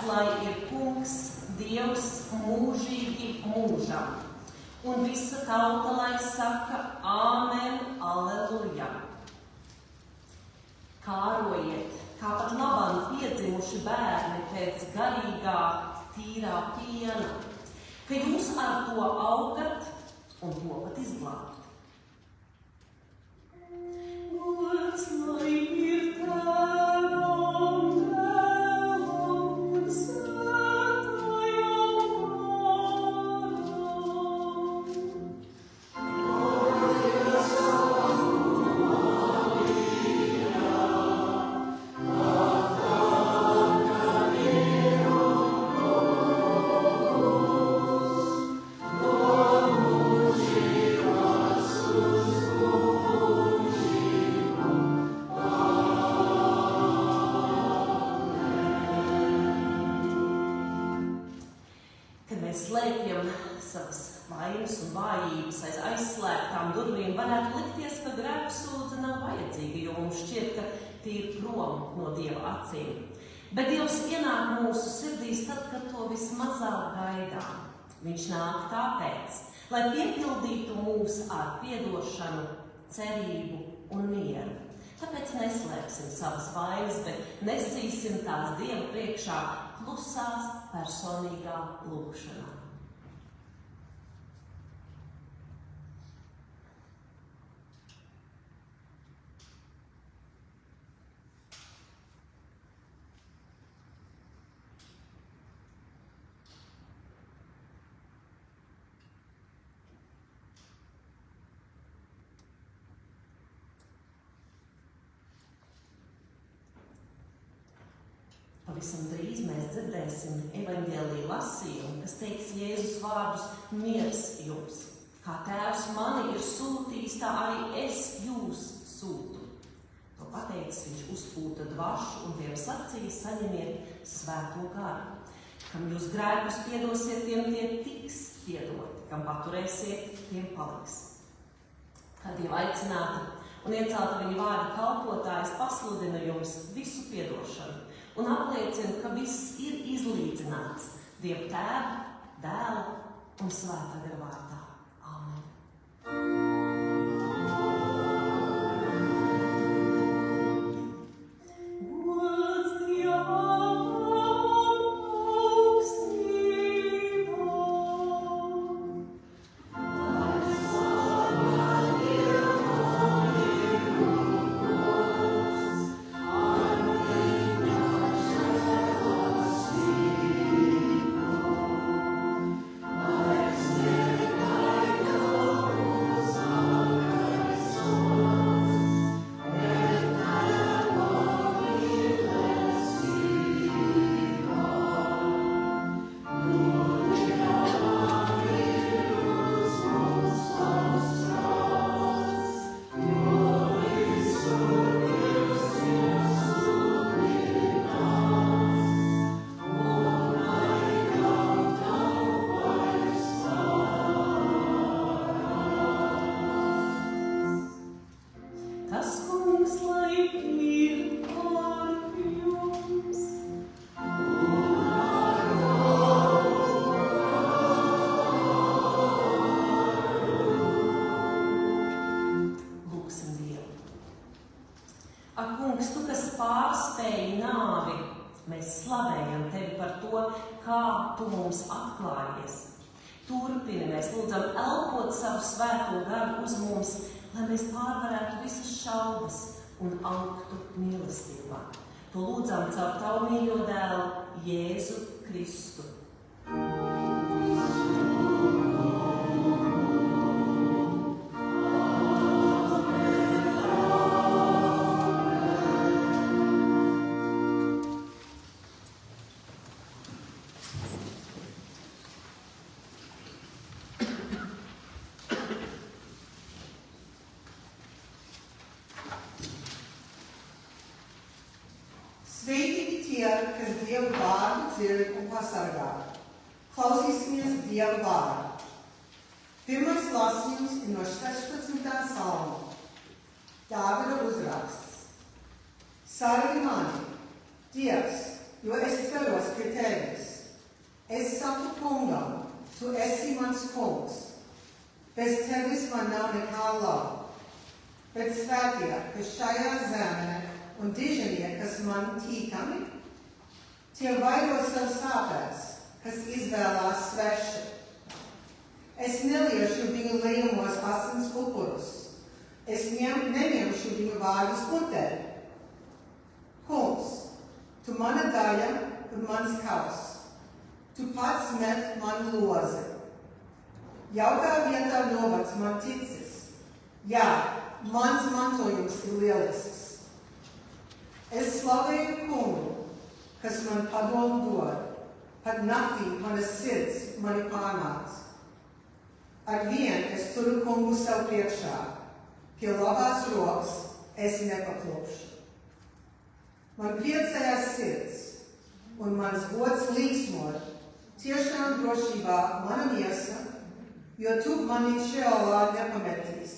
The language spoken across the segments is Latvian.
lai ir Kungs, Dievs mūžīgi mūžam. Un visa tauta, lai saka Āmen, Alleluja. Kārojiet, kā pat labāk piedzimuši bērni pēc garīgā, tīrā piena, ka jūs ar to augat un topat izglābt. Gods lai ir Tēvam, Dēlam un Svētajam slēpjam savas vainas un vājības aiz aizslēgtām durvīm, varētu likties, ka grēksūdze nav vajadzīga, jo mums šķiet, ka tie ir prom no Dieva acīm. Bet Dievs ienāk mūsu sirdīs tad, kad to vismazāk gaidām. Viņš nāk tāpēc, lai piepildītu mūs ar piedošanu, cerību un mieru. Tāpēc neslēpsim savas vainas, bet nesīsim tās Dieva priekšā klusās personīgā lūgšanā. Pavisam drīz mēs dzirdēsim evaņģēlija lasījumu, kas teiks Jēzus vārdus: miers jums. Kā Tēvs mani ir sūtījis, tā arī es jūs sūtu. To pateicis, viņš uzpūta dvašu un tiem sacīja: saņemiet Svēto garu. Kam jūs grēkus piedosiet, tiem tie tiks piedoti, kam paturēsiet, tiem paliks. Kad Dieva aicināta un iecelta viņa vārda kalpotājs pasludina jums visu piedošanu un apliecina, ka viss ir izlīdzināts Dieva Tēva, Dēla un Svētā gara vārdā. Āmen. Kungs, tu, kas pārspēji nāvi, mēs slavējam tevi par to, kā tu mums atklājies. Turpini, mēs lūdzam elpot savu Svēto garu uz mums, lai mēs pārvarētu visas šaubas un augtu mīlestībā. To lūdzam caur tavu mīļo dēlu, Jēzu Kristu. Sveiki tie, kas Dieva vārdu dzird un pasargā. Klausīsimies Dieva vārdu. Pirmais lasījums ir no 16. salma. Dāvida uzraksts. Sargi mani, Dievs, jo es tveros pie tevis. Es saku kungam, tu esi mans kungs. Bez tevis man nav nekā laba. Bet svētie, kas šajā zemē un diženie, kas man tīkami, tie vaido sev sāpēs, kas izvēlās sveši. Es neliešu viņu lejumos asins upurus. Es neņemšu viņu vārdus mutē. Kungs, tu mana daļa un mans kaus. Tu pats met manu lozi. Jaukā vietā novads man ticis. Jā, mans mantojums ir lielisks. Es slavēju kungu, kas man padomu dod. Pat naktī manas sirds mani pārnāc. Ar vien es turu kungu sev priekšā. Pie labās rokas es nepaklupšu. Man priecējās sirds, un mans gods līksmot, tiešām drošībā mana miesa, jo tu mani šeolā nepametīs,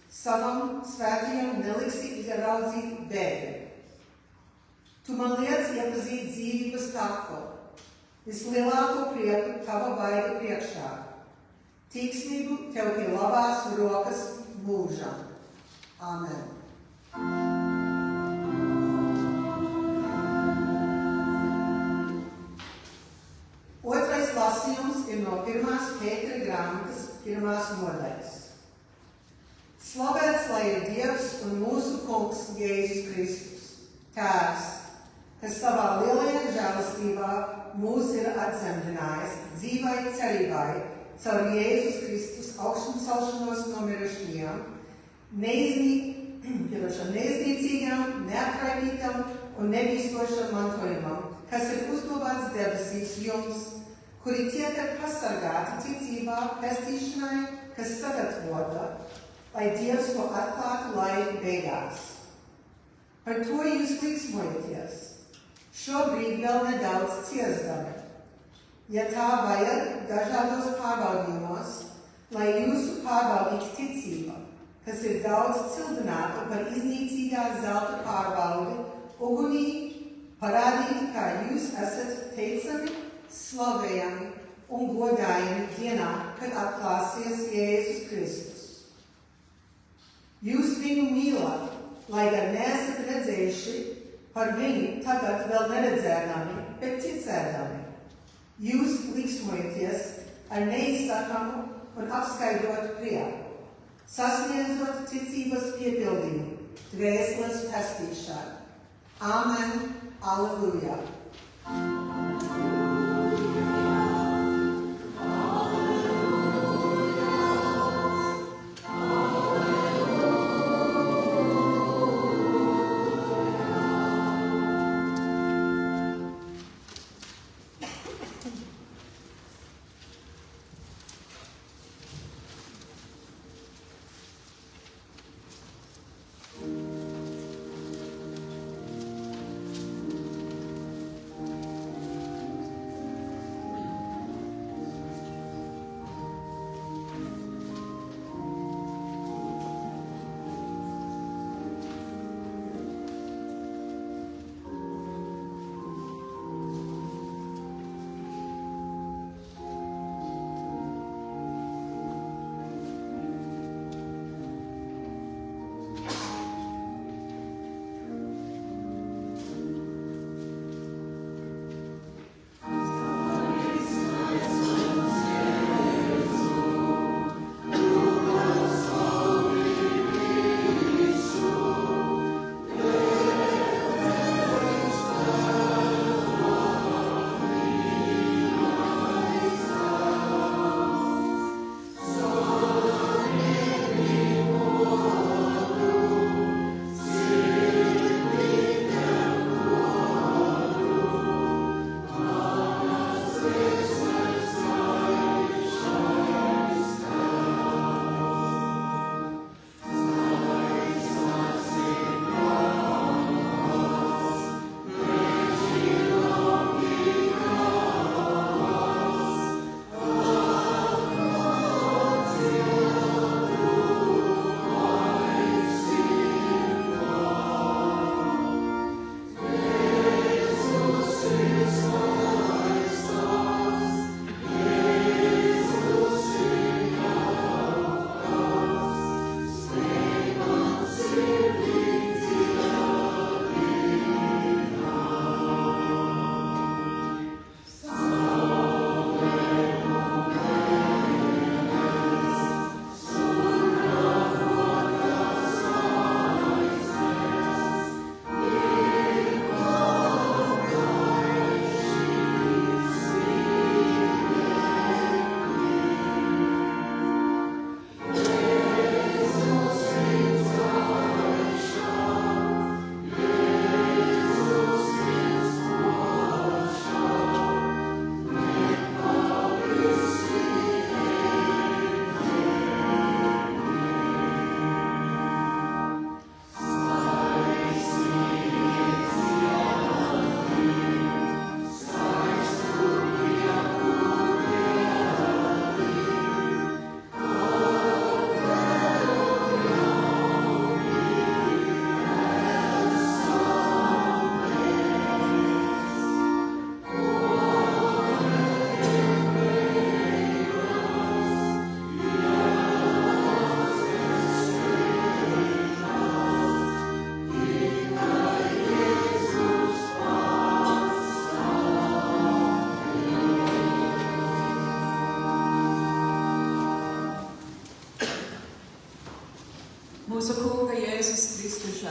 savam svētajam neliksi ieraudzīt bēgļu. Tu man liec iepazīt dzīvības taku, vislielāko prieku tava vaiga priekšā. Tīksmību tev pie labās rokas mūžam. Amen. Otrais lasījums ir no 1. Pētera grāmatas 1. nodaļas. Slavēts lai ir Dievs un mūsu kungs Jēzus Kristus, Tēvs, kas savā lielajā žēlastībā mūs ir atdzemdinājis dzīvai cerībai caur Jēzus Kristus augšņcelšanos no mirušajiem, neiznīcīgam, neatraidītam un nebīstošam mantojumam, kas ir uzglabāts debesīs jums, kuri tiekat pasargāti ticībā pestīšanai, kas sagatavota, lai Dievs to atklātu laiku beigās. Par to jūs līksmojaties, šobrīd vēl nedaudz ciesdami. Ja tā vajag dažādos pārbaudījumos, lai jūsu pārbaudītu ticība, kas ir daudz cildināta par iznīcīgā zelta pārbaudi, ugunī parādīt, kā jūs esat teicami, slavējami un godājami dienā, kad atklāsies Jēzus Kristus. Jūs viņu mīlat, lai gan neesat redzējuši par viņu tagad vēl neredzēdami, bet ticēdami. Jūs līksmojaties ar neizsakamu un apskaidrotu prieku, sasniedzot ticības piepildījumu, dvēseles pestīšanu. Amen. Alleluja.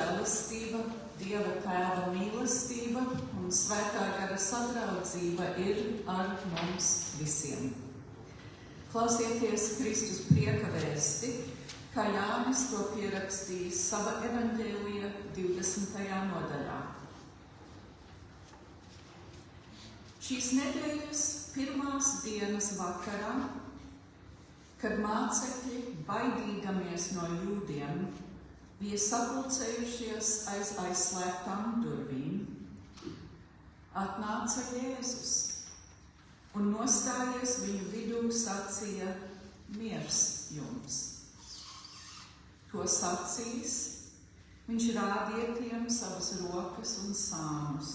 žēlastība, Dieva Tēva mīlestība un Svētā gara sadraudzība ir ar mums visiem. Klausieties Kristus prieka vēsti, kā Jānis to pierakstījis sava evaņģēlija 20. nodaļā. Šīs nedēļas pirmās dienas vakarā, kad mācekļi, baidīdamies no jūdiem, bija sapulcējušies aiz aizslēgtām durvīm, atnāca Jēzus un nostājies viņu vidū sacīja: miers jums. To sacījis, viņš rādīja tiem savas rokas un sānus.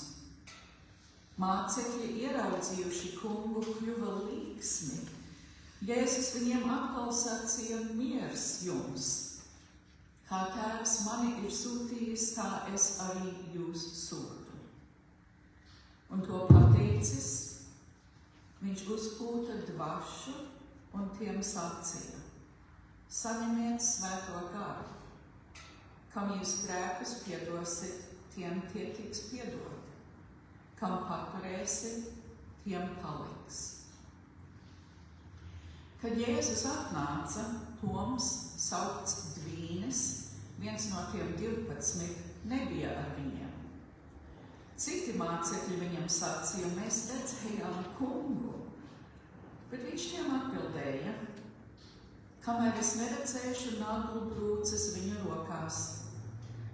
Mācekļi ieraudzījuši kungu kļuva līksmi. Jēzus viņiem atkal sacīja: miers jums. Kā Tēvs mani ir sūtījis, tā es arī jūs sūtu. Un to pateicis, viņš uzpūta dvašu un tiem sacīja: saņemiet Svēto garu. Kam jūs grēkus piedosit, tiem tie tiks piedoti. Kam paturēsit, tiem paliks. Kad Jēzus atnāca, Toms, saukts Dvīnis, viens no tiem 12, nebija ar viņiem. Citi mācekļi viņam sacīja: mēs redzējām kungu. Bet viņš tiem atbildēja: kamēr es neredzēšu naglu brūces viņu rokās,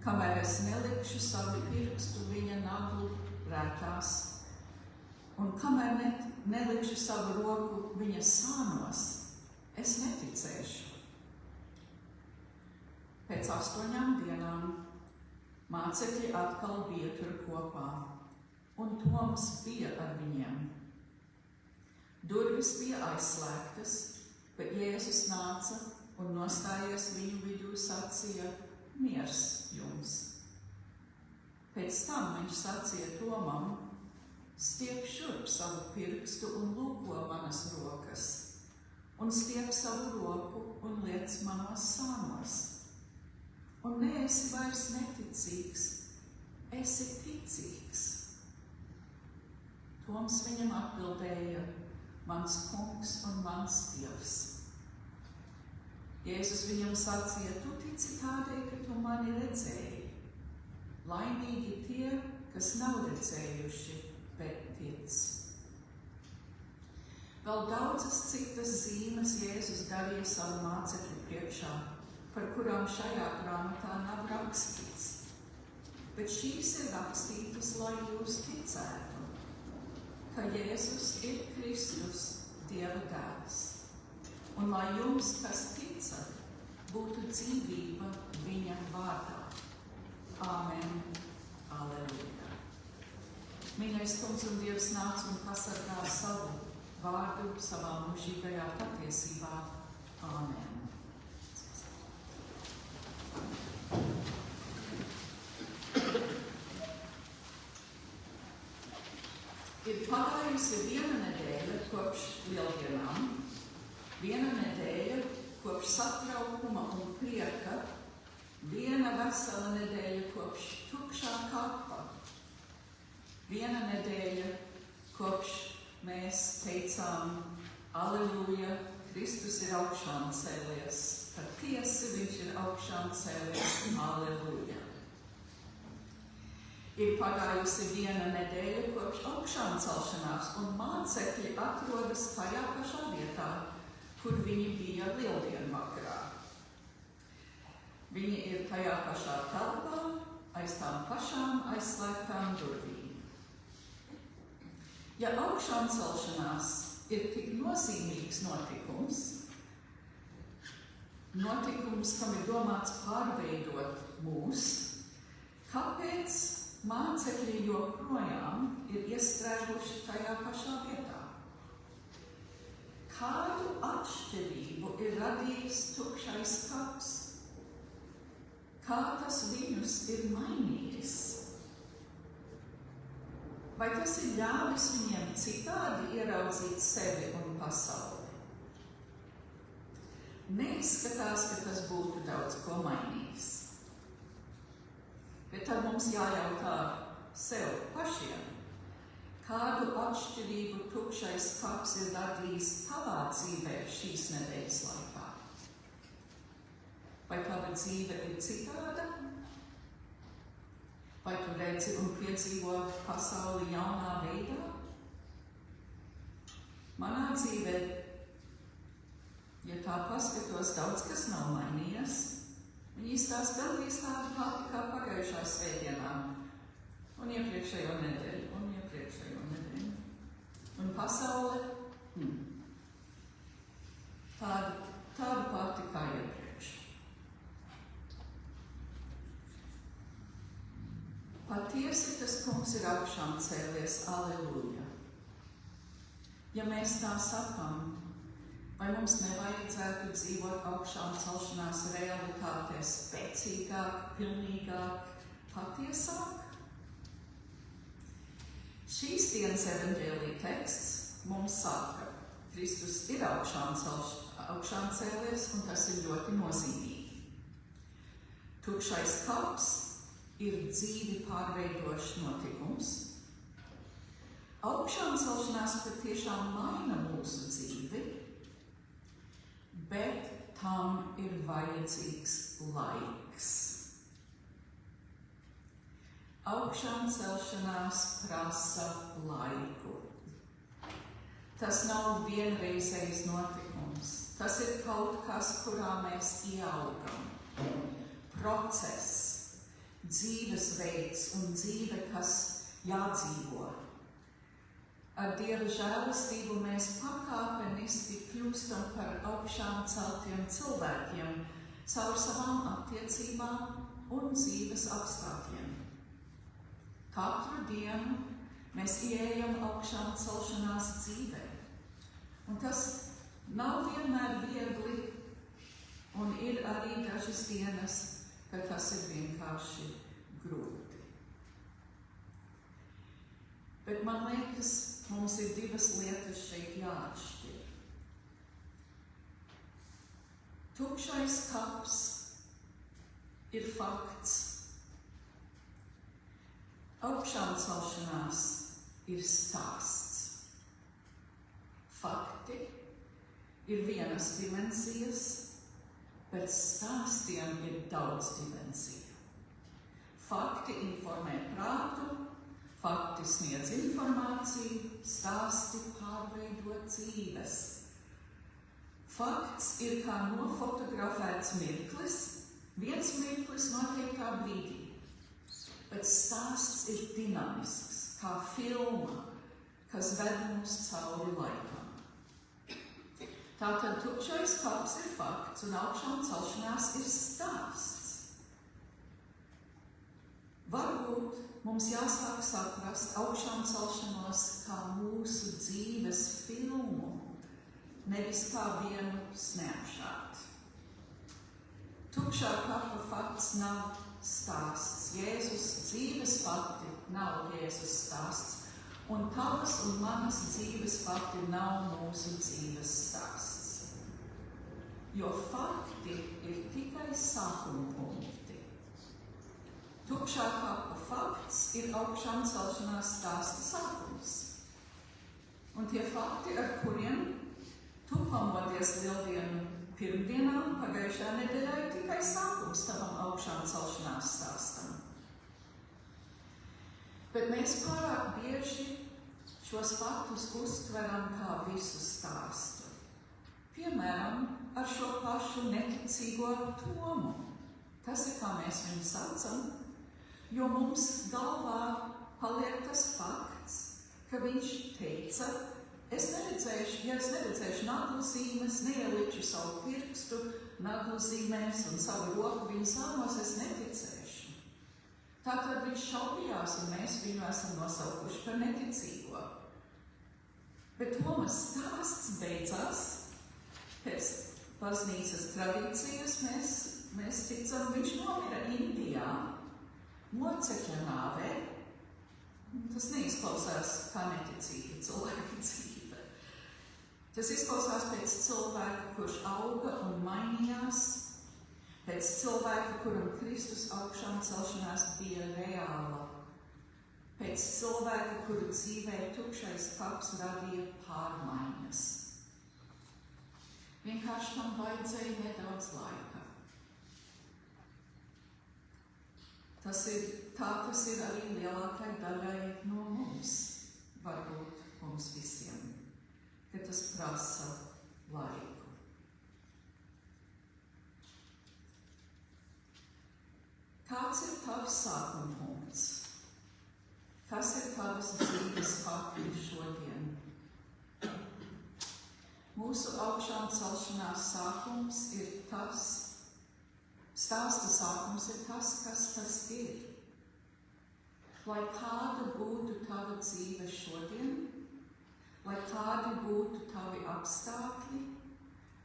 kamēr es nelikšu savu pirkstu viņa naglu rētās, un kamēr nelikšu savu roku viņa sānos, es neticēšu. Pēc 8 dienām mācekļi atkal bija tur kopā, un Toms bija ar viņiem. Durvis bija aizslēgtas, bet Jēzus nāca un nostājies viņu vidū sacīja: miers jums. Pēc tam viņš sacīja Tomam: stiep šurp savu pirkstu un lūko manas rokas, un stiep savu roku un liec manos sānos. Un neesi vairs neticīgs, esi ticīgs. Toms viņam atbildēja: mans kungs un mans Dievs. Jēzus viņam sacīja: tu tici tādēļ, ka tu mani redzēji. Laimīgi tie, kas nav redzējuši, bet tic. Vēl daudzas citas zīmes Jēzus darīja savu mācekļu priekšā, par kurām šajā grāmatā nav rakstīts. Bet šīs ir rakstītas, lai jūs ticētu, ka Jēzus ir Kristus, Dieva dēls, un lai jums, kas ticat, būtu dzīvība viņa vārdā. Āmen. Aleluja. Mīļais Kungs un Dievs nāc un pasargā savu vārdu savā mūžīgajā patiesībā. Āmen. Ir pagājusi 1 nedēļa kopš lieldienām, 1 nedēļa kopš satraukuma un prieka, 1 vesela nedēļa kopš tukšā kapa, 1 nedēļa kopš mēs teicām: Aleluja, Kristus ir augšām cēlies, patiesi viņš ir augšām cēlies, aleluja. Ir pagājusi 1 nedēļa kopš augšām celšanās, un mācekļi atrodas tajā pašā vietā, kur viņi bija lieldienu vakarā. Viņi ir tajā pašā telpā, aiz tām pašām aizslēgtām durvīm. Ja augšām celšanās ir tik nozīmīgs notikums, kam ir domāts pārveidot mūs, kāpēc mācekļi joprojām ir iestrēguši tajā pašā vietā? Kādu atšķirību ir radījis tukšais kaps? Kā tas viņus ir mainījis? Vai tas ir ļāvis viņiem citādi ieraudzīt sevi un pasauli? Neizskatās, ka tas būtu daudz ko mainījis. Bet tad mums jājautā sev pašiem, kādu atšķirību tukšais kaps ir radījis tavā dzīvē šīs nedēļas laikā? Vai tava dzīve ir citāda? Vai tu redzi un piedzīvo pasauli jaunā veidā? Manā dzīvē, ja tā paskatos, daudz kas nav mainījies. Viņa izstāsta gandrīz tāda pati kā pagājušā svētdienā, un iepriekšējo nedēļu, Un pasaule tāda pati kā iepriekš. Patiesi tas kungs ir augšām cēlies, aleluja. Ja mēs tā sakām, vai mums nevajadzētu dzīvot augšām celšanās realitātē spēcīgāk, pilnīgāk, patiesāk? Šīs dienas evaņģēlija teksts mums saka, Kristus ir augšām cēlies, un tas ir ļoti nozīmīgi. Tukšais kaps ir dzīvi pārveidošs notikums. Augšām celšanās patiešām maina mūsu dzīvi, bet tam ir vajadzīgs laiks. Augšām celšanās prasa laiku. Tas nav vienreizējs notikums. Tas ir kaut kas, kurā mēs ieaugam. Process, dzīvesveids un dzīve, kas jādzīvo. Ar Dieva žēlastību mēs pakāpeniski kļūstam par augšām celtiem cilvēkiem caur savām attiecībām un dzīves apstākļiem. Katru dienu mēs ieejam augšām celšanās dzīvē. Un tas nav vienmēr viegli, un ir arī dažas dienas, kad tas ir vienkārši grūti. Bet man liekas, mums ir divas lietas šeit jāatšķir. Tukšais kaps ir fakts. Augšām celšanās ir stāsts. Fakti ir vienas dimensijas, bet stāstiem ir daudz dimensiju. Fakti informē prātu, fakti sniedz informāciju, stāsti pārveido dzīves. Fakts ir kā nofotografēts mirklis, viens mirklis noteiktā brīdī. Bet stāsts ir dinamisks, kā filma, kas ved mūs cauri laikam. Tātad tukšais kaps ir fakts un augšām celšanās ir stāsts. Varbūt mums jāsāk saprast augšām celšanos kā mūsu dzīves filmu, nevis kā vienu snapshot. Tukšā kapa fakts nav stāsts. Jēzus dzīves fakti nav Jēzus stāsts, un tavas un manas dzīves fakti nav mūsu dzīves stāsts. Jo fakti ir tikai sākuma punkti. Tukšā kapa fakts ir augšām celšanās stāsta sākums. Un tie fakti, ar kuriem tu pamodies lieldienu pirmdienām pagājušajā nedēļā, ir tikai sākums tavam augšām celšanās stāstam. Bet mēs pārāk bieži šos faktus uztveram kā visu stāstu. Piemēram, ar šo pašu neticīgo Tomu. Tas ir, kā mēs viņu saucam, jo mums galvā paliek tas fakts, ka viņš teica, ja es neredzēšu naglu zīmes, neielikšu savu pirkstu naglu zīmēs un savu roku viņu sānos, es neticēšu. Tātad viņš šaubījās, un mēs viņu esam nosaukuši par neticīgo. Bet Tomas stāsts beidzās. Pēc baznīcas tradīcijas mēs ticam, viņš nomira Indijā, mocekļa nāvē. Tas neizklausās kā neticīga cilvēka dzīve. Tas izklausās pēc cilvēka, kurš auga un mainījās, Pēc cilvēka, kuram Kristus augšām celšanās bija reāla. Pēc cilvēka, kuru dzīvē tukšais kaps radīja pārmaiņas. Vienkārši tam vajadzēja nedaudz laika. Tas ir arī lielākai daļai no mums, varbūt mums visiem, ka tas prasa laiku. Kāds ir tavs sākuma punkts? Kas ir tavas dzīves fakti šodien? Mūsu augšām celšanās sākums ir tas, stāsta sākums ir tas, kas tas ir. Lai kāda būtu tava dzīve šodien, lai kādi būtu tavi apstākļi,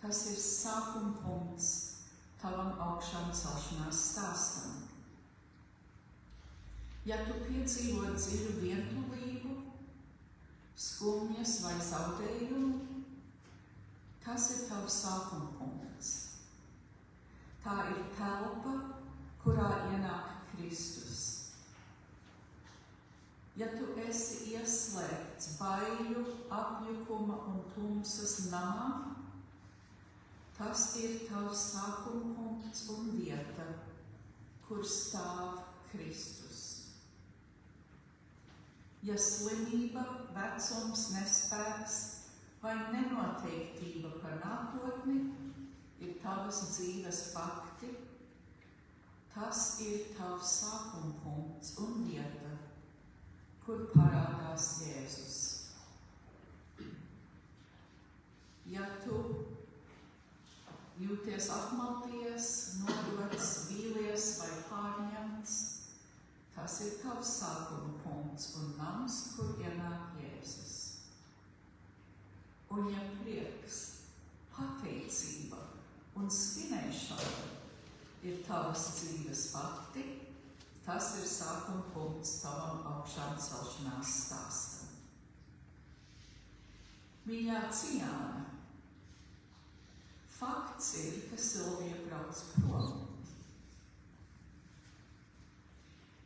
tas ir sākuma punkts tavam augšām celšanās stāstam. Ja tu piedzīvo dziļu vientulību, skumjas vai zaudējumu, tas ir tavs sākuma punkts. Tā ir telpa, kurā ienāk Kristus. Ja tu esi ieslēgts baiļu, apjukuma un tumsas namā, tas ir tavs sākuma punkts un vieta, kur stāv Kristus. Ja slimība, vecums, nespēks vai nenoteiktība par nākotni ir tavas dzīves fakti, tas ir tavs sākuma punkts un vieta, kur parādās Jēzus. Ja tu jūties apmalties, nodots, vīlies vai pārņemts, tas ir tavs sākuma punkts un nams, kur ienāk Jēzus. Un ja prieks, pateicība un svinēšana ir tavas dzīves fakti, tas ir sākuma punkts tavam augšām celšanās stāstam. Mīļā Ciāna, fakts ir, ka Silvija brauc prom.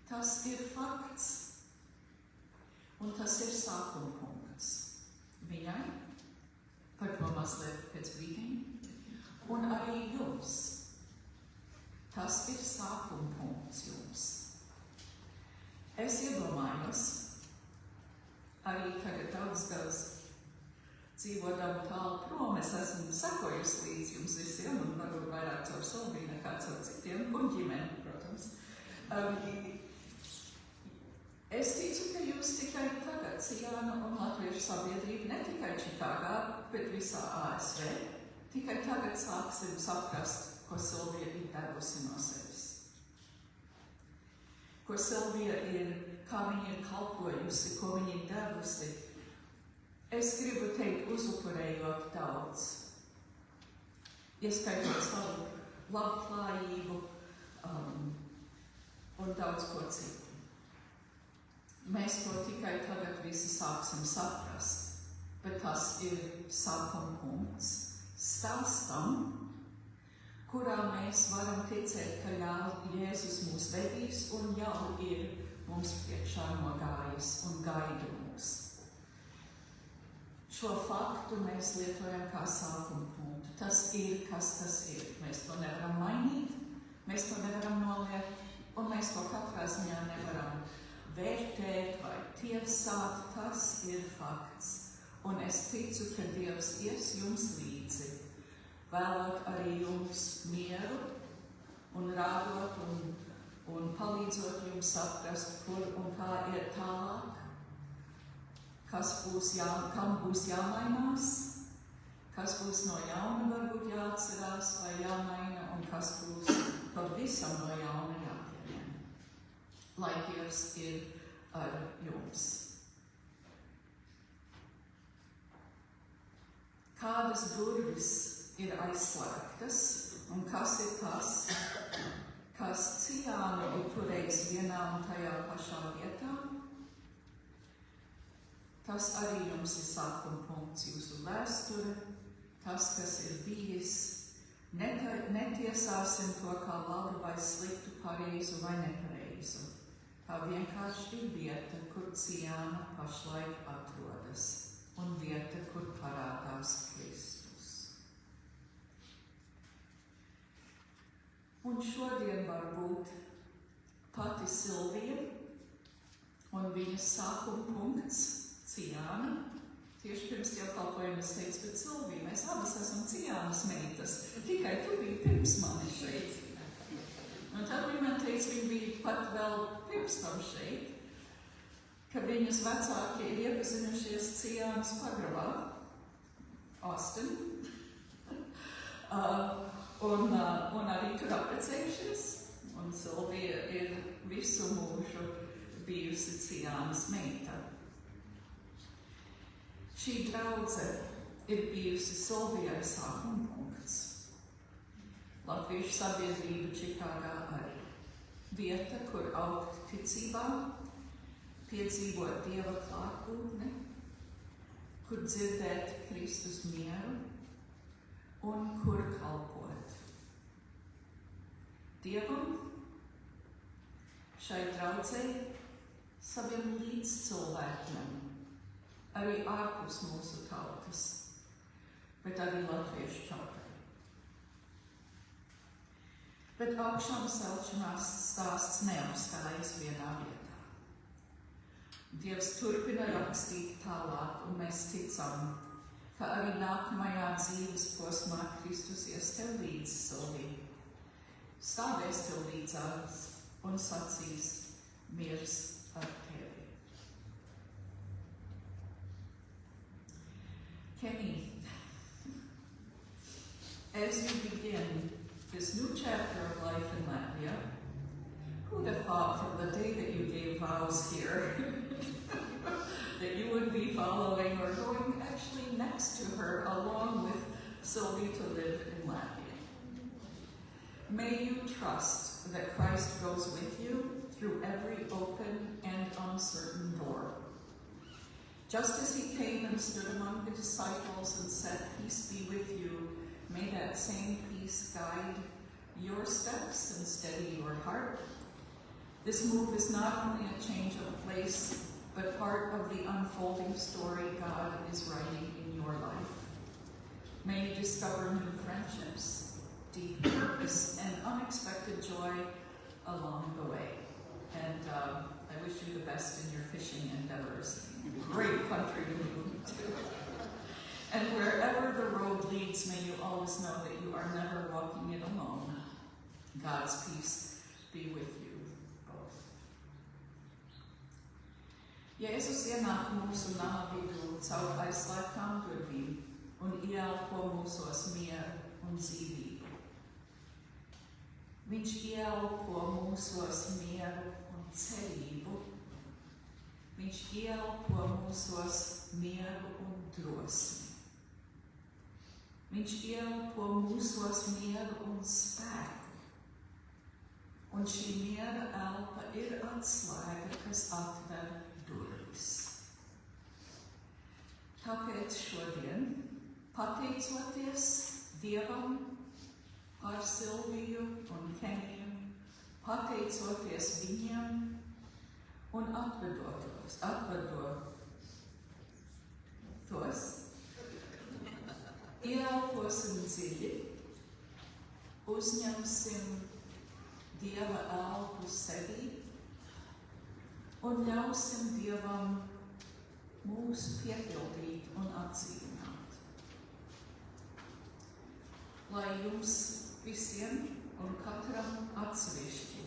Tas ir fakts, un tas ir sākuma punkts viņai, par to mazliet pēc brīdiņa, un arī jums. Tas ir sākuma punkts jums. Es iedomājos, arī tagad daudz dzīvodam tālu prom, es esmu sekojusi līdz jums visiem, un varbūt vairāk caur Silviju nekā caur citiem, un ģimeni, protams. Es ticu, ka jūs tikai tagad, Ciāna un latviešu sabiedrība, ne tikai Čikāgā, bet visā ASV, tikai tagad sāksim saprast, ko Silvija ir devusi no sevis. Ko Silvija ir, kā viņa ir kalpojusi, ko viņa ir devusi. Es gribu teikt, uzupurējot daudz. Ieskaitot savu labklājību un daudz ko citu. Mēs to tikai tagad visi sāksim saprast, bet tas ir sākuma punkts stāstam, kurā mēs varam ticēt, ka Jēzus mūs vedīs un jau ir mums priekšā nogājis un gaida mūs. Šo faktu mēs lietojam kā sākuma punktu. Tas ir, kas tas ir. Mēs to nevaram mainīt, mēs to nevaram noliekt, un mēs to katrā ziņā nevaram vērtēt vai tiesāt, tas ir fakts. Un es ticu, ka Dievs ies jums līdzi, vēlot arī jums mieru un rādot un palīdzot jums saprast, kur un kā ir tālāk, kam būs jāmainās, kas būs no jauna varbūt jāatcerās vai jāmaina, un kas būs pavisam no jauna jāpieņem. Lai Dievs ir ar jums. Kādas durvis ir aizslēgtas, un kas ir tas, kas Ciānu ir turējis vienā un tajā pašā vietā? Tas arī jums ir sākuma punkts jūsu vēsture, tas, kas ir bijis, Netiesāsim to kā labu vai sliktu, pareizu vai nepareizu. Tā vienkārši ir vieta, kur Ciāna pašlaik atrodas, un vieta, kur parādās Kristus. Un šodien varbūt pati Silvija un viņas sākuma punkts Ciāna. Tieši pirms dievkalpojuma es teicu, bet Silvija, mēs abas esam Ciānas meitas, tikai tu biji pirms mani šeit. Un tad viņa man teica, viņa bija pat vēl pirms tam šeit, ka viņas vecāki ir iepazinušies Ciānas pagrabā, Austin, un arī tur apprecējušies, un Silvija ir visu mūžu bijusi Ciānas meita. Šī draudze ir bijusi Silvijai sākuma punkts. Latviešu sabiedrība Čikāgā arī. Vieta, kur augt ticībā, piedzīvot Dieva klātbūtni, kur dzirdēt Kristus mieru un kur kalpot Dievam, šai draudzei, saviem līdzcilvēkiem, arī ārpus mūsu tautas, bet arī latviešu tautai. Bet augšām celšanās stāsts neapstājas vienā vietā. Dievs turpina rakstīt tālāk, un mēs ticam, ka arī nākamajā dzīves posmā Kristus ies tev līdzi, Silvija. Stāvēs tev līdzās un sacīs, miers ar tevi. Kenny, as you begin this new chapter of life in Latvia, who would have thought from the day that you gave vows here that you would be following or going actually next to her along with Sylvie to live in Latvia? May you trust that Christ goes with you through every open and uncertain door. Just as he came and stood among the disciples and said, "Peace be with you," may that same peace guide your steps and steady your heart. This move is not only a change of place, but part of the unfolding story God is writing in your life. May you discover new friendships, deep purpose, and unexpected joy along the way. And I wish you the best in your fishing endeavors. Great country to move to. And wherever the road leads, may you always know that you are never walking it alone. God's peace be with you both. Jēzus ienāk mūsu nama vidū caur aizslēgtām durvīm un ieelpo mūsos mieru un dzīvību. Viņš ieelpo mūsos mieru un cerību. Viņš ieelpo mūsos mieru un drosmi. Viņš ieelpo mūsos mieru un spēku. Un šī miera elpa ir atslēga, kas atver durvis. Tāpēc šodien, pateicoties Dievam par Silviju un Keniju, pateicoties viņiem un atvedot tos, ieelposim dziļi, uzņemsim Dieva elpu sevī un ļausim Dievam mūs piepildīt un atdzīvināt. Lai jums visiem un katram atsevišķi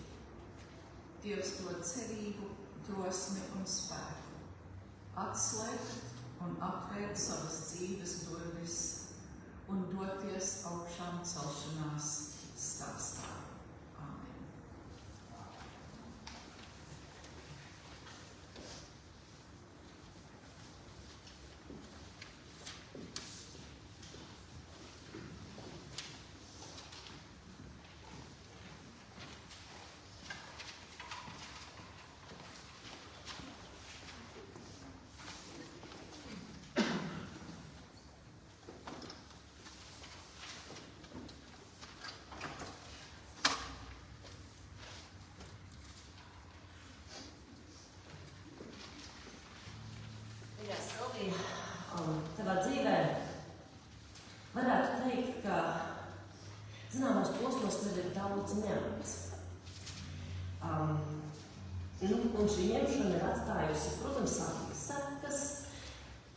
Dievs dod cerību, drosmi un spēku, atslēgt un atvērt savas dzīves durvis un doties augšām celšanās stāstā. tavā dzīvē varētu teikt, ka zināmos posmos tev ir daudz ņemts. Un šī ņemšana ir atstājusi, protams, sāpīgas sekas,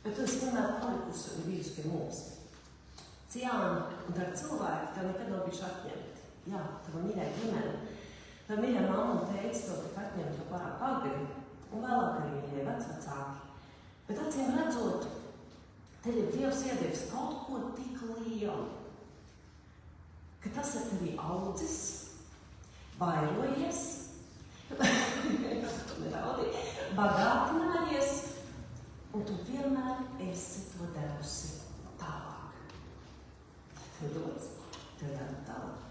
bet tu esi vienmēr palikusi un bijusi pie mums. Ciāna un dar cilvēki tev nekad nav bijuši atņemti. Jā, tava mīļā ģimene, tava mīļā mamma un tēvs tev tika atņemti jau pārāk agri, un vēlāk arī mīļie vecvecāki. Bet acīm redzot, tev ir Dievs iedevis kaut ko tik lielu, ka tas ir tevī audzis, vairojies, bagātinājies, un tu vienmēr esi to devusi tālāk. Tev dots, tev jādod tālāk.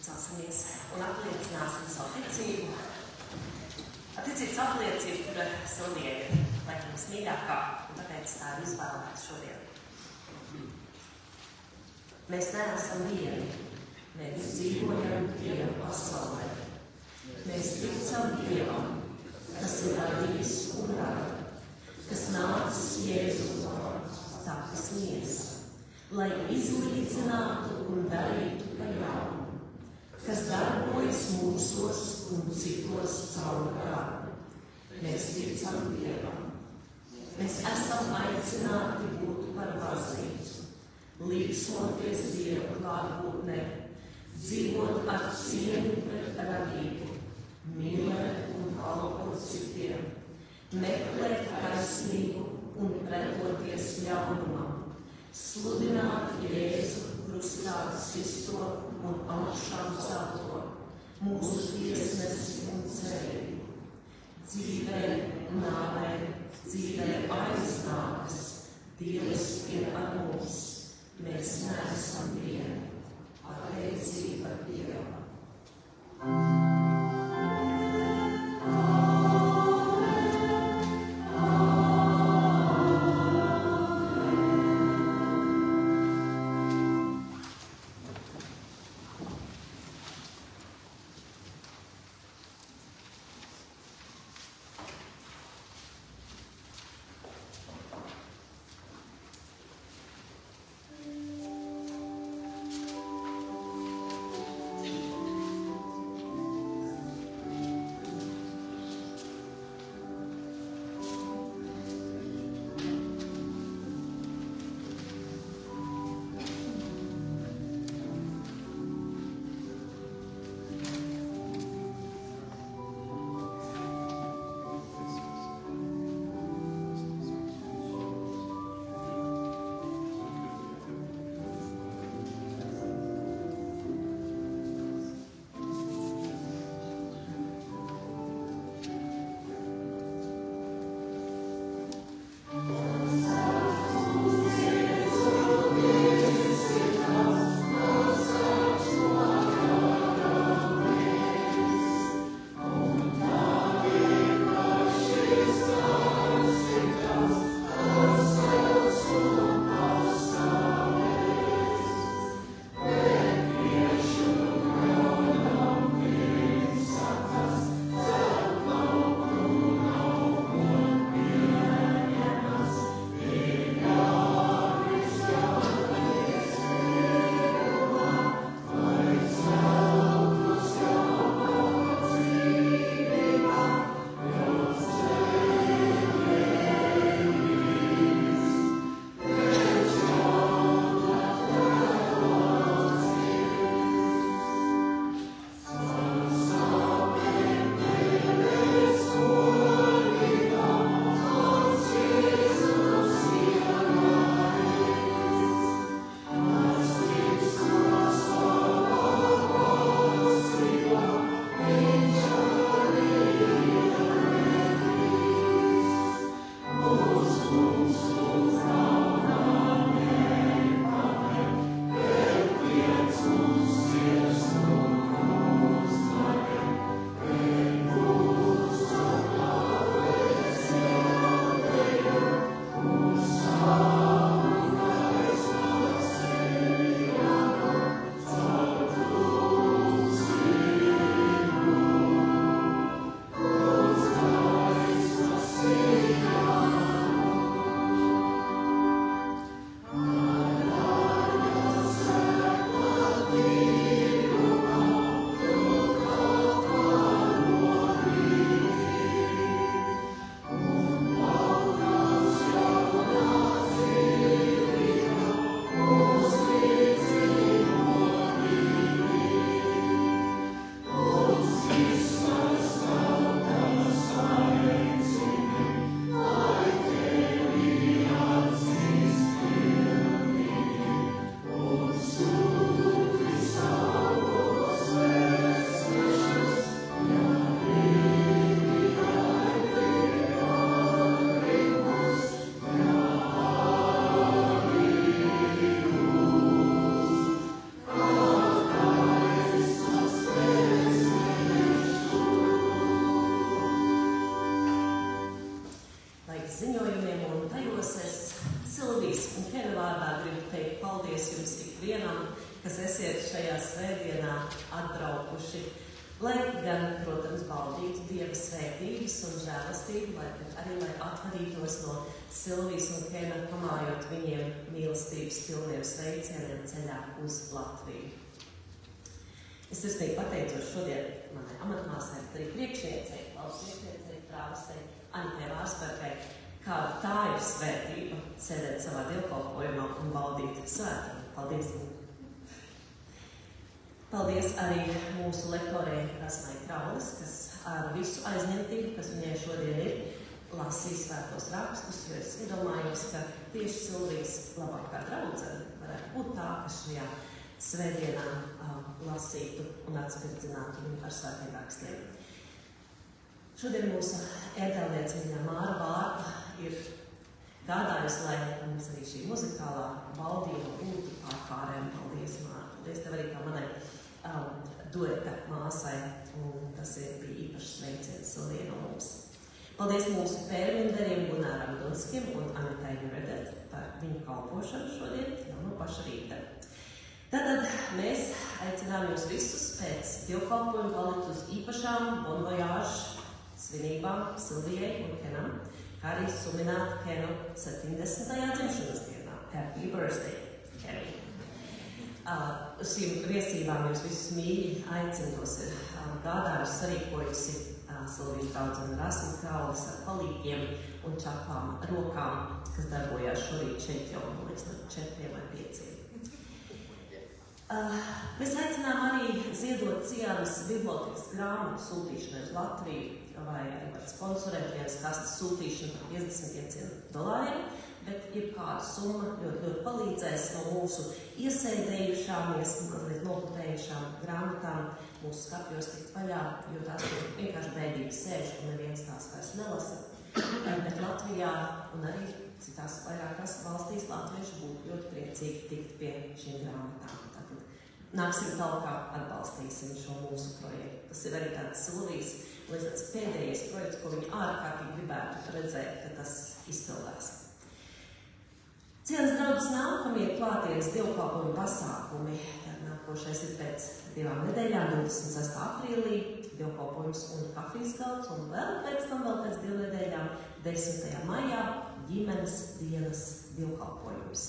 Celsimies un apliecināsim savu ticību. Ticības apliecība, kura Silvija ir laikam vismīļākā, un tāpēc tā ir izvēlēta šodien. Mēs neesam vieni, mēs dzīvojam Dieva pasaulē. Mēs ticam Dievam, kas ir radījis un rada, kas nācis Jēzus tapis miesa, lai izlīdzinātu un darītu par jaunu, kas darbojas mūsos un citos caur gadu. Mēs ticam Dievam. Mēs esam aicināti būt par baznīcu, līdzsmoties Dieva klātbūtnē, dzīvot ar cieņu pret radību, mīlēt un kalpot citiem, meklēt taisnību un pretoties ļaunumam, sludināt Jēzu krustā sisto un augšām celto, mūsu tiesnesi un cerību. Dzīvē, nāvē, dzīvē aiznākas, Dievs ir ar mums, mēs neesam vieni, pateicība Dievam. ziņojumiem, un tajos es Silvijas un Kena vārdā gribu teikt paldies jums ikvienam, kas esiet šajā svētdienā atbraukuši, lai gan, protams, baudītu Dieva svētības un žēlastību, arī lai atvarītos no Silvijas un Kena, pamājot viņiem mīlestības pilniem sveicieniem ceļā uz Latviju. Es sirsnīgi pateicos šodien manai amatmāsai, arī priekšniecei, valsts priekšniecei, prāvestei Aņikai Vārsbergai, kāda tā ir svētība sēdēt savā dievkalpojumā un baudīt svētību. Paldies! Paldies arī mūsu lektorei Rasmai Kraulis, kas ar visu aizņemtību, kas viņai šodien ir, lasīja svētos rakstus, jo es iedomājos, ka tieši Silvijas labākā draudzene varētu būt tā, kas šajā svētdienā lasītu un atspirdzinātu viņu ar svētiem rakstiem. Šodien mūsu ēdelniece viņa Māra Vārta ir gādājusi, lai mums arī šī muzikālā baudījuma būtu pārkārēm. Paldies, Māra! Paldies tev arī kā manai dueta māsai, un tas bija īpašs sveiciens Silvijai no mums. Paldies mūsu pērminderiem Gunāram Dunskim un Anitai Juredet par viņu kalpošanu šodien jau no paša rīta. Tātad mēs aicinām jūs visus pēc dievkalpojuma palikt uz īpašām Bon Voyage svinībām Silvijai un Kenam, kā arī sumināt Kenu 70. dzimšanas dienā. Happy birthday, Kenny! Šīm viesībām jūs visus mīļi aicintos ir gādājusi sarīkojusi Silvijas draudzene Rasma Kraulis ar palīgiem un čapām rokām, kas darbojās šorīt šeit jau, man liekas, 4 vai 5. Mēs aicinām arī ziedot Ciānas bibliotekas grāmatu sūtīšanai uz Latviju vai arī sponsorēt vienas kastes sūtīšanu par $55, bet jebkāda summa ļoti palīdzēs no mūsu iesēdējušāmies, mazliet noputējušām grāmatām mūsu skapjos tikt vaļā, jo tās vienkārši bēdīgi sēž un neviens tās vairs nelasa. Bet Latvijā un arī citās vairākās valstīs latvieši būtu ļoti priecīgi tikt pie šīm grāmatām. Tātad nāksim talkā, atbalstīsim šo mūsu projektu. Tas ir arī tāds Silvijas, līdz tāds pēdējais projekts, ko viņi ārkārtīgi gribētu redzēt, ka tas izpildās. Ciānas draudzes nākamie klātienes dievkalpojuma pasākumi. Nākošais ir pēc 2 nedēļām, 26. aprīlī, dievkalpojums un kafijas galds, un vēl pēc 2 nedēļām, 10. maijā, ģimenes dienas dievkalpojums.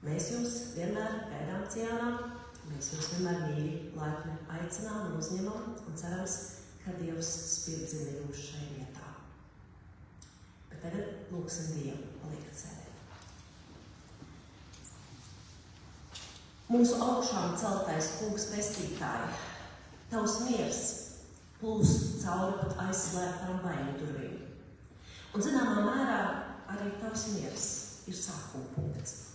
Mēs jūs vienmēr gaidām Ciānā, mēs jūs vienmēr mīļi, laipni aicinām un uzņemam, un cerams, ka Dievs spirdzina jūs šai vietā. Bet tagad lūksim Dievu, palikt sēdēt. Mūsu augšām celtais kungs pestītāji, tavs miers plūst cauri pat aizslēgtām baiļu durvīm. Un zināmā mērā arī tavs miers ir sākuma punkts.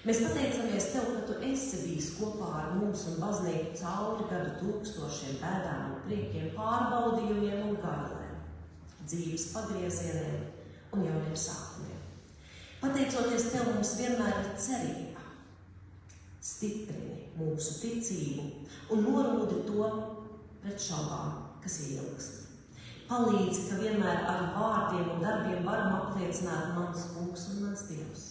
Mēs pateicamies tev, ka tu esi bijis kopā ar mums un baznīcu cauri gadu tūkstošiem bēdām un priekiem, pārbaudījumiem un gailēm, dzīves pagriezieniem un jauniem sākumiem. Pateicoties tev, mums vienmēr ir cerība. Stiprini mūsu ticību un norūdi to pret šaubām, kas ieilgst. Palīdzi, ka vienmēr ar vārdiem un darbiem varam apliecināt mans kungs un mans Dievs.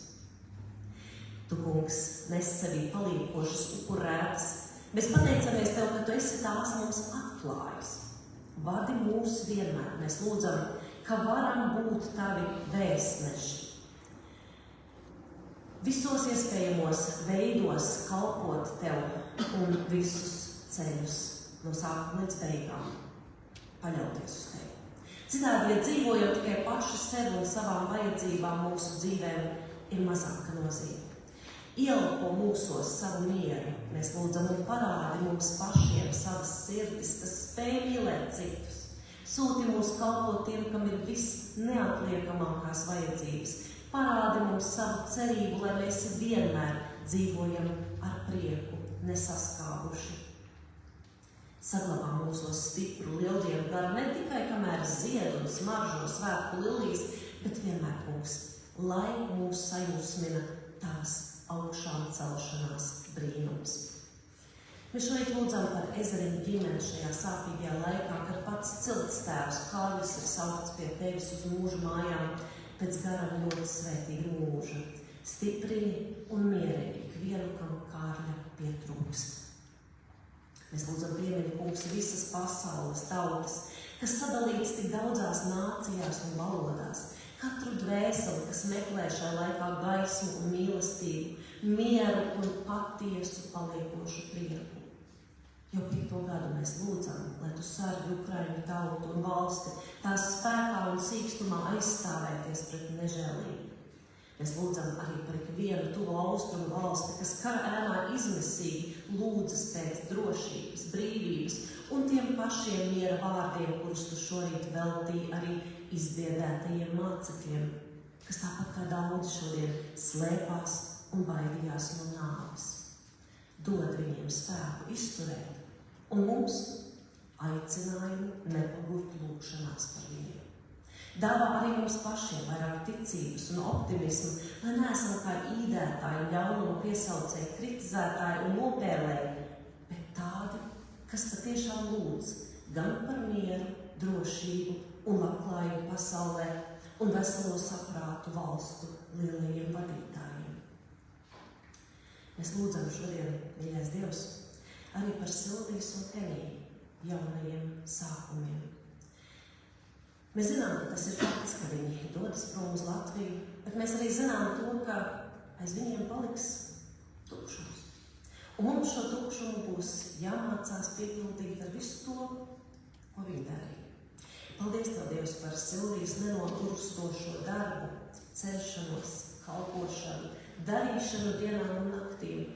Tu, kungs, nes sevī palīkošas upurētas. Mēs pateicamies tev, ka tu esi tās mums atklājis. Vadi mūs vienmēr. Mēs lūdzam, ka varam būt tavi vēstneši. Visos iespējamos veidos kalpot tev un visus ceļus no sākuma līdz beigām paļauties uz tevi. Citādi, ja dzīvojam tikai paši sev un savām vajadzībām, mūsu dzīvēm ir mazāka nozīme. Ielpo mūsos savu mieru, mēs lūdzam un parādi mums pašiem savas sirdis, kas spēj mīlēt citus. Sūti mūs kalpot tiem, kam ir viss neatliekamākās vajadzības. Parādi mums savu cerību, lai mēs vienmēr dzīvojam ar prieku, nesaskābuši. Saglabā mūsos stipru lieldienu garu ne tikai kamēr zied un smaržo svētku lilijas, bet vienmēr, kungs, lai mūs sajūsmina tās augšām celšanās brīnums. Mēs šodien lūdzam par Ezeriņu ģimeni šajā sāpīgajā laikā, kad pats cilts tēvs Kārlis ir saukts pie tevis uz mūža mājām pēc garam ļoti svētīga mūža. Stiprini un mierīgi ikvienu, kam Kārļa pietrūkst. Mēs lūdzam piemiņu, kungs, visas pasaules tautas, kas sadalīts tik daudzās nācijās un valodās. Katru dvēseli, kas meklē šajā laikā gaismu un mīlestību, mieru un patiesu paliekošu prieku. Jau 5. gadu mēs lūdzam, lai tu sargi Ukraiņu tautu un valsti, tās spēkā un sīkstumā aizstāvēties pret nežēlību. Mēs lūdzam arī par ikvienu tuvo austrumu valsti, kas kara ēnā izmisīgi lūdzas pēc drošības, brīvības un tiem pašiem miera vārdiem, kurus tu šorīt veltīji arī izbiedētajiem mācekļiem, kas tāpat kā daudzi šodien slēpās un baidījās no nāves. Dod viņiem spēku izturēt un mums aicinājumu nepagurt lūgšanās par viņiem. Dāvā arī mums pašiem vairāk ticības un optimismu, lai neesam kā īdētāji, ļaunumu piesaucēji, kritizētāji un nopēlēji, bet tādi, kas patiešām lūdz gan par mieru, drošību un labklājību pasaulē un veselo saprātu valstu lielajiem vadītājiem. Mēs lūdzam šodien, mīļais Dievs, arī par Silvijas un Keniju jaunajiem sākumiem. Mēs zinām, ka tas ir fakts, ka viņi dodas prom uz Latviju, bet mēs arī zinām to, ka aiz viņiem paliks tukšums. Un mums šo tukšumu būs jāmācās piepildīt ar visu to, ko viņi darīja. Paldies Tev, Dievs, par Silvijas nenogurstošo darbu, cenšanos, kalpošanu, darīšanu dienām un naktīm.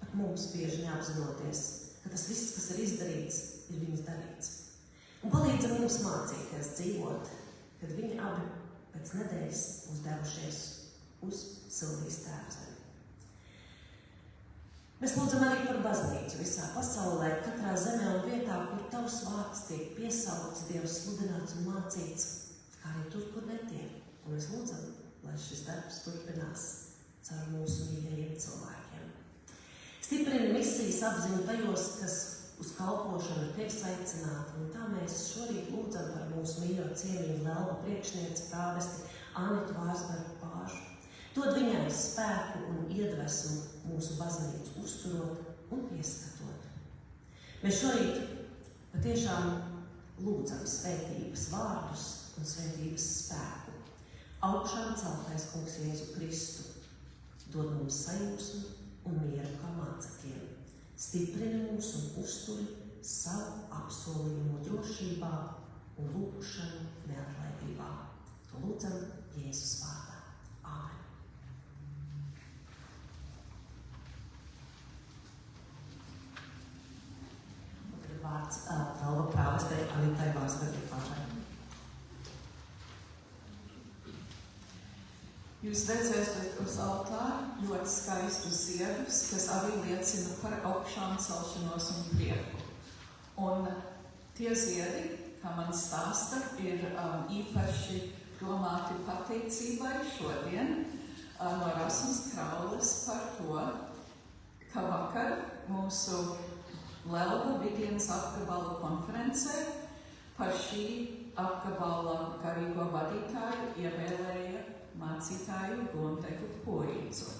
Pat mums bieži neapzinoties, ka tas viss, kas ir izdarīts, ir viņas darīts. Un palīdzam mums mācīties dzīvot, kad viņi abi pēc nedēļas būs devušies uz Silvijas tēvzemi. Mēs lūdzam arī par baznīcu visā pasaulē, katrā zemē un vietā, kur Tavs vārds tiek piesaukts, Dievs sludināts un mācīts, kā arī tur, kur netiek. Un mēs lūdzam, lai šis darbs turpinās caur mūsu mīļajiem cilvēkiem. Stiprini misijas apziņu tajos, kas uz kalpošanu ir Tevis aicināti, un tā mēs šorīt lūdzam par mūsu mīļo cienīgu Lelva priekšnieci prāvesti Anitu Vārsbergu Pāžu. Dod viņai spēku un iedvesmu mūsu baznīcu uzturot un pieskatot. Mēs šorīt patiešām lūdzam svētības vārdus un svētības spēku. Augšām celtais Kungs Jēzu Kristu dod mums sajūsmu un mieru kā mācekļiem. Stiprini mūs un uzturi savu apsolījumu drošībā un lūgšanu neatlaidībā. To lūdzam Jēzus vārdā. Āmen. Vārds Lelva prāvestei Anitai Vārsbergai Pāžai. Jūs redzēsiet uz altāra ļoti skaistus ziedus, kas arī liecina par augšām celšanos un prieku. Un tie ziedi, kā man stāsta, ir īpaši domāti pateicībai šodien no Rasmas Kraules par to, ka vakar mūsu Lelva Vidienas apgabala konferencē par šī apgabala garīgo vadītāju ievēlēja mācītāju Gunteku Poīcu.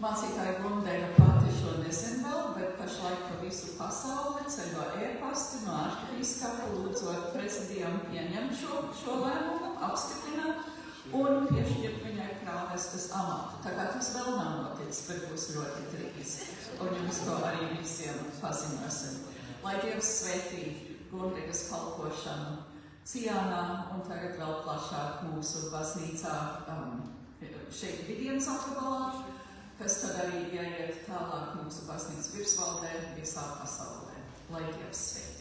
Mācītāja Gundega pati šo nezin vēl, bet pašlaik pa visu pasauli ceļo e-pasti no arhibīskapa lūdzot prezidijam pieņemt šo lēmumu, apstiprināt un piešķirt viņai prāvestes amatu. Tā kā tas vēl nav noticis, bet būs ļoti drīz. Un jums to arī visiem paziņosim. Lai Dievs svētī Gundegas kalpošanu Ciānā un tagad vēl plašāk mūsu baznīcā šeit Vidienas apgabalā, kas tad arī ieiet tālāk mūsu baznīcas virsvaldē visā pasaulē. Lai Dievs svētī.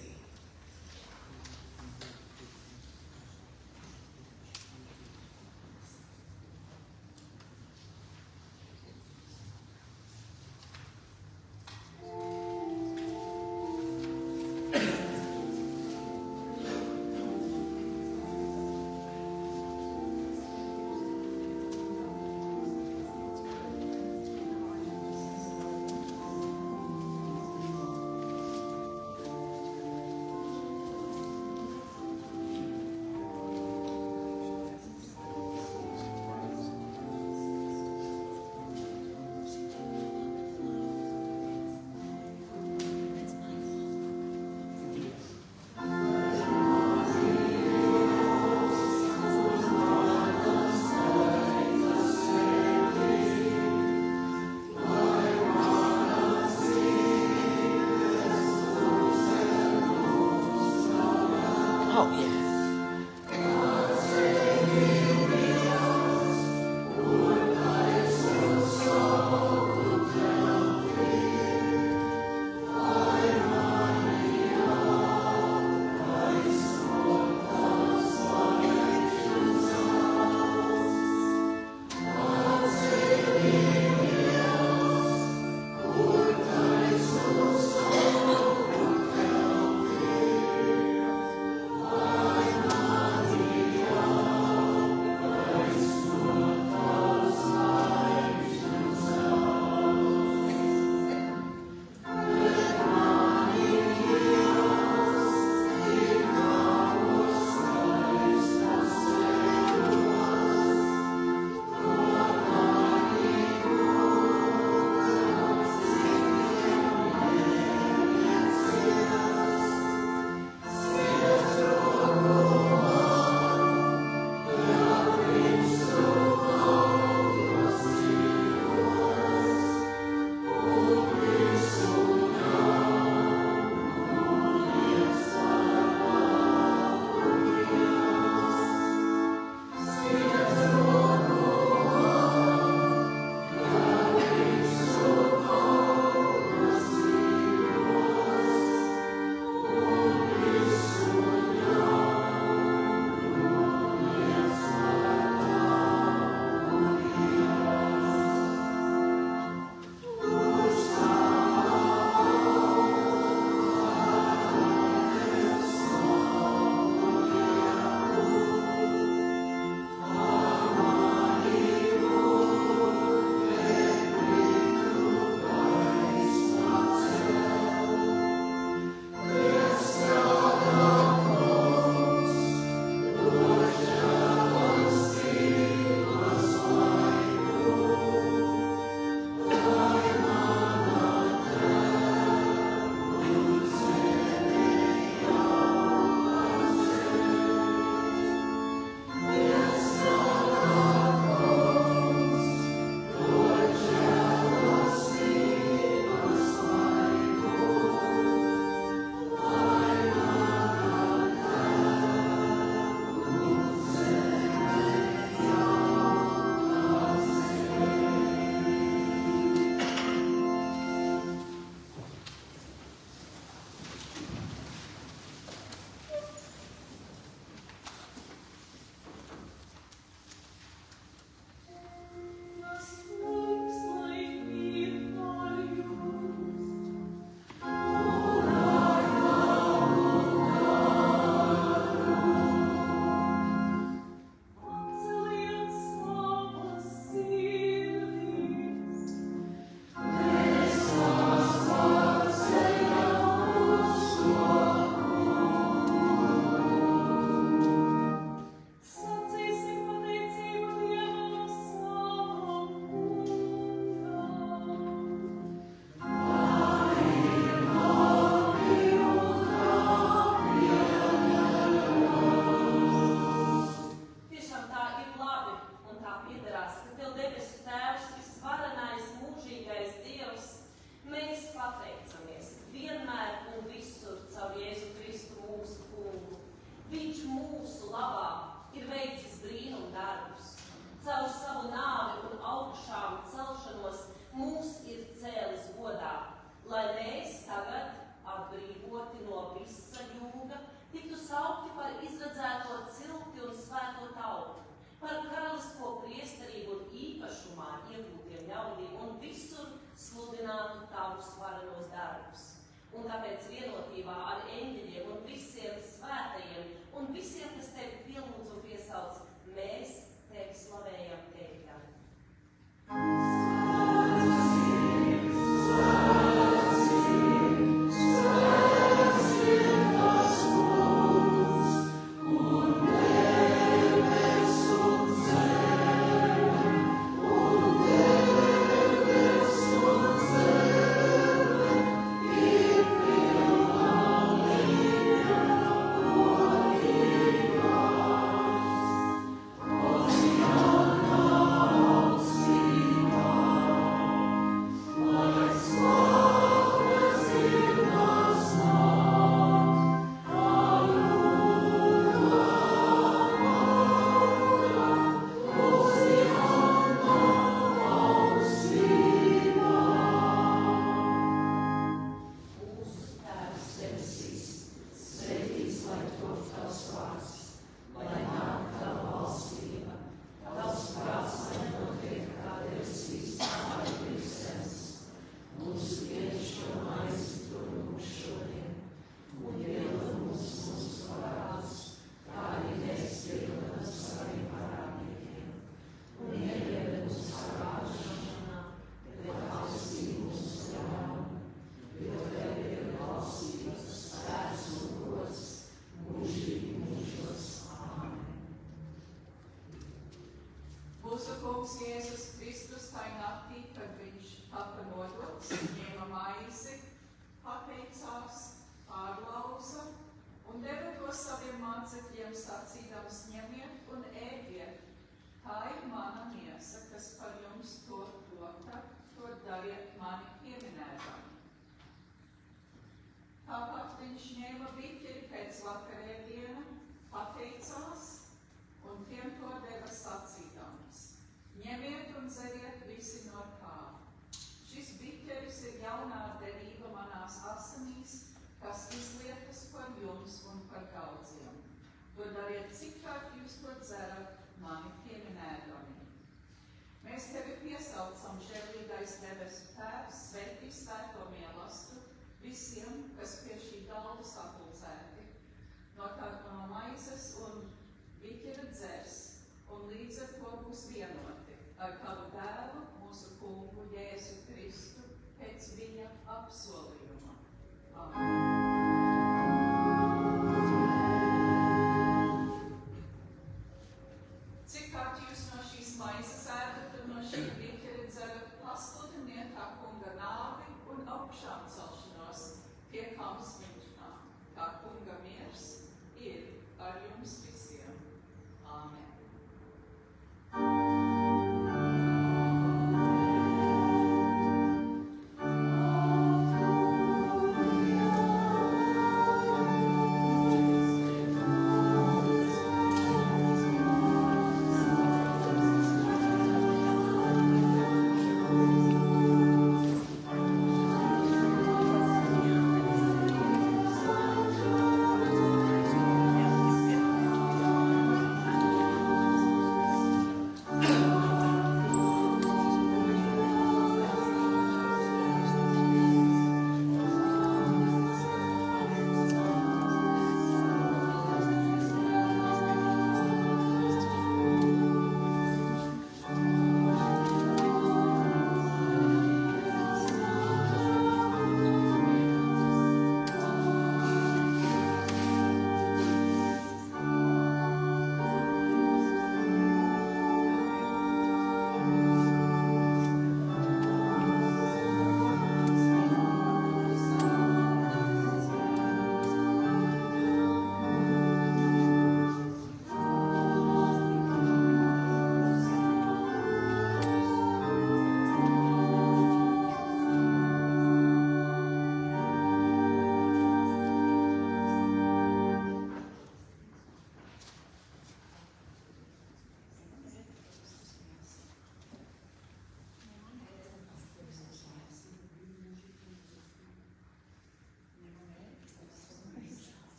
Oh, yeah. Un tāpēc vienotībā ar eņģeļiem un visiem svētajiem un visiem, kas tevi pielūdz un piesauc, mēs tevi slavējam teikdami. Alleluia. viņš ņēma biķeri pēc vakarēdiena, pateicās un tiem to deva sacīdams: ņemiet un dzeriet visi no tā. Šis biķeris ir jaunā derība manās asinīs, kas izlietas par jums un par daudziem. To dariet, cik kārt jūs to dzerat, mani pieminēdami. Mēs tevi piesaucam, žēlīgais debesu Tēvs, svētī svēto mīlestību visiem, kas pie šī galda sapulcēti. No maizes un biķera dzers, un līdz ar to būs vienoti ar tavu dēlu, mūsu kungu Jēzu Kristu, pēc viņa apsolījuma. Amen. Cik kārt jūs no šīs maizes ēdat un no šī biķera dzerat, pasludiniet tā kunga nāvi un augšām celšanos, pie kams viņš nāk. Tā kunga miers ir ar jums visiem. Āmen. Amen.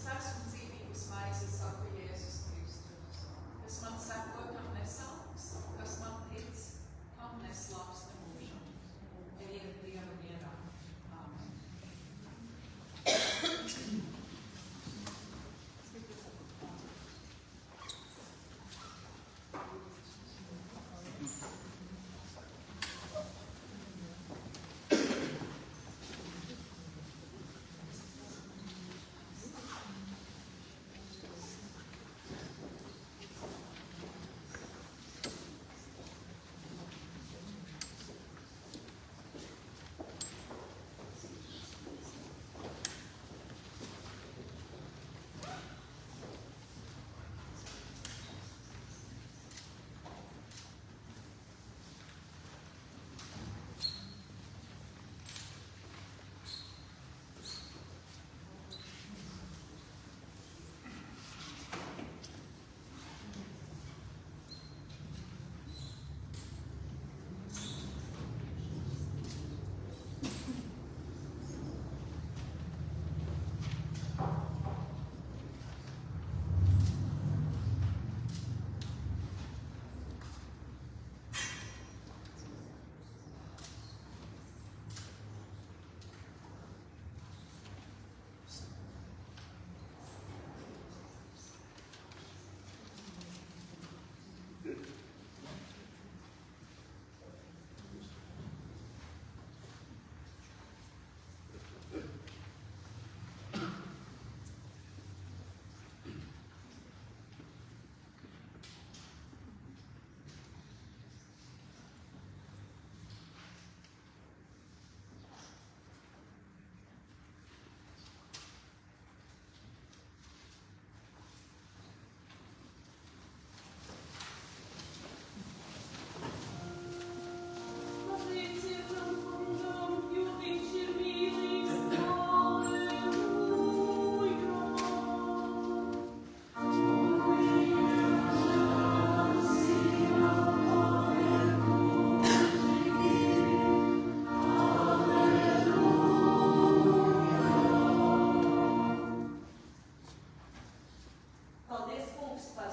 Es esmu dzīvības maize, saka Jēzus Kristus. Kas man seko, tam nesauks, kas man tic, tam neslāpst mūžam. Ejiet Dieva mierā. Āmen.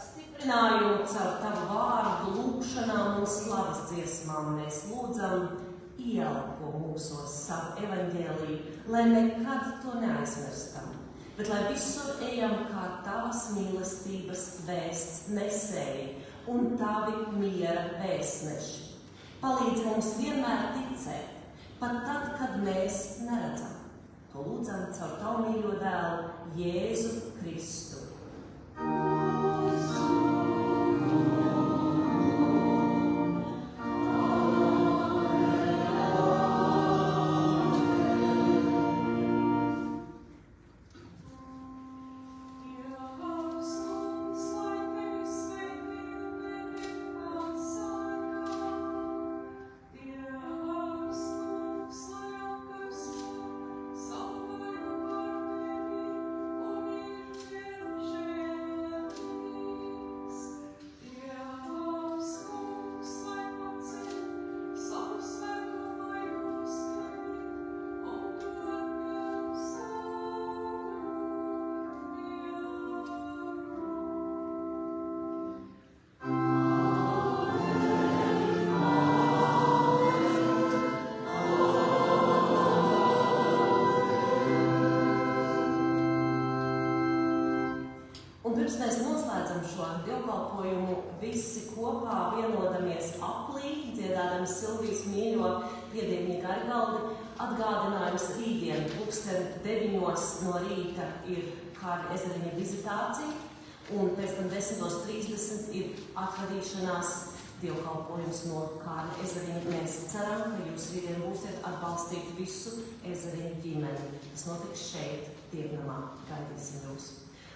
Stiprinājumu caur tavu vārdu, lūgšanām un slavas dziesmām mēs lūdzam, ieelpo mūsos savu evaņģēliju, lai nekad to neaizmirstam, bet lai visur ejam kā tavas mīlestības vēsts nesēji un tavi miera vēstneši. Palīdz mums vienmēr ticēt, pat tad, kad mēs neredzam. To lūdzam caur tavu mīļo dēlu Jēzu Kristu. Amen. šo dievkalpojumu visi kopā vienodamies aplī, dziedādami Silvijas mīļo piedienīgi Gargaldi. Atgādinājums rītdien, 9:00 no rīta ir Kārļa ezeriņa vizitācija, un pēc tam 10:30 ir atvadīšanās dievkalpojums no Kārļa ezeriņa. Mēs ceram, ka jūs rītdien būsiet atbalstīt visu ezeriņu ģimeni. Tas notiks šeit, Dievnamā. Gaidīsim jūs.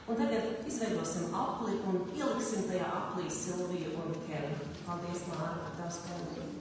Un tagad izveidosim apli un ieliksim tajā aplī Silviju un Kevu. Paldies, Māra, par tavu spēlējumu.